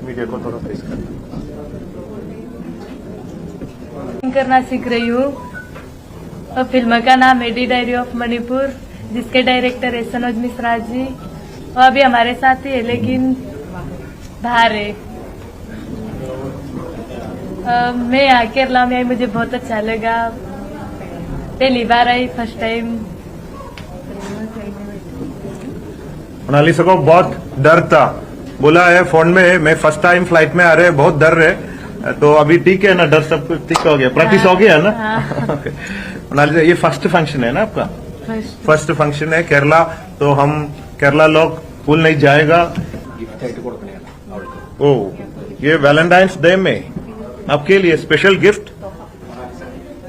Media को थोड़ा face करना सीख रही हूँ और फिल्म का नाम है डी डायरी ऑफ मणिपुर, जिसके डायरेक्टर है सनोज मिश्रा जी। वो अभी हमारे साथ ही है लेकिन बाहर है। मैं यहाँ केरला में आई, मुझे बहुत अच्छा लगा। पहली बार आई, फर्स्ट टाइम। मोनालिसा को बहुत डर था, बोला है फोन में मैं फर्स्ट टाइम फ्लाइट में आ रहे, बहुत डर रहे। तो अभी ठीक है ना, डर सब कुछ ठीक हो गया, प्रैक्टिस हो गया ना। मोनालिसा ये फर्स्ट फंक्शन है ना आपका? फर्स्ट फंक्शन है केरला, तो हम केरला लोग भूल नहीं जाएगा। ओ ये वैलेंटाइंस डे में आपके लिए स्पेशल गिफ्ट,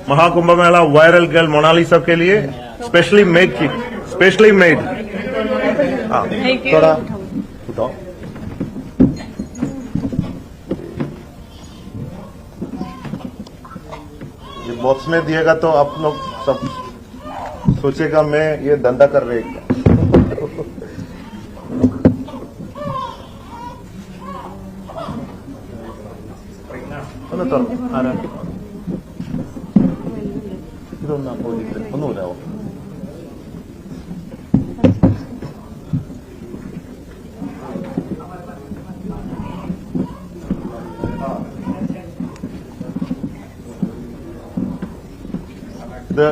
महाकुंभ मेला वायरल गर्ल मोनालिसा के लिए स्पेशली मेड की, स्पेशली मेड। थोड़ा उठाओ। ये बॉक्स में दिएगा तो आप लोग सब सोचेगा मैं ये धंधा कर रहे हैं।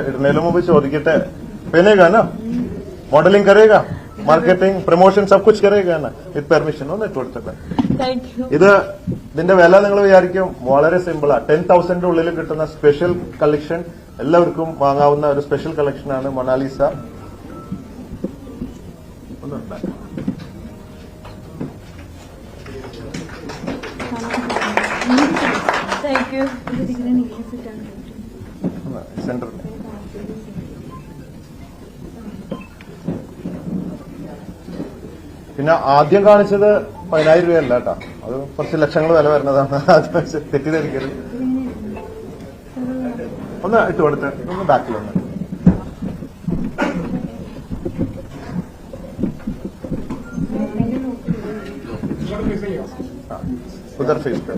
ഇടുന്നതിന് മുമ്പ് ചോദിക്കട്ടെ, पहनेगा ना, मॉडलिंग करेगा, മാർക്കറ്റിംഗ് പ്രൊമോഷൻ സബ് കുച്ച് കരേഗാ ना വിത്ത് പെർമിഷൻ ഒന്ന് കൊടുത്തത്. ഇത് ഇതിന്റെ വില നിങ്ങൾ വിചാരിക്കും വളരെ സിമ്പിളാ. 10,000 ഉള്ളിൽ കിട്ടുന്ന സ്പെഷ്യൽ കളക്ഷൻ, എല്ലാവർക്കും വാങ്ങാവുന്ന ഒരു സ്പെഷ്യൽ കളക്ഷനാണ് മൊണാലിസ. സെന്റർ പിന്നെ ആദ്യം കാണിച്ചത് 10,000 രൂപയല്ല കേട്ടോ, അത് കുറച്ച് ലക്ഷങ്ങൾ വില വരുന്നതാണ്. തെറ്റിദ്ധരിക്കരുത്. ഒന്ന് ഇട്ട് കൊടുത്ത് ഒന്ന് ബാക്കിലൊന്ന് उधर फेस पे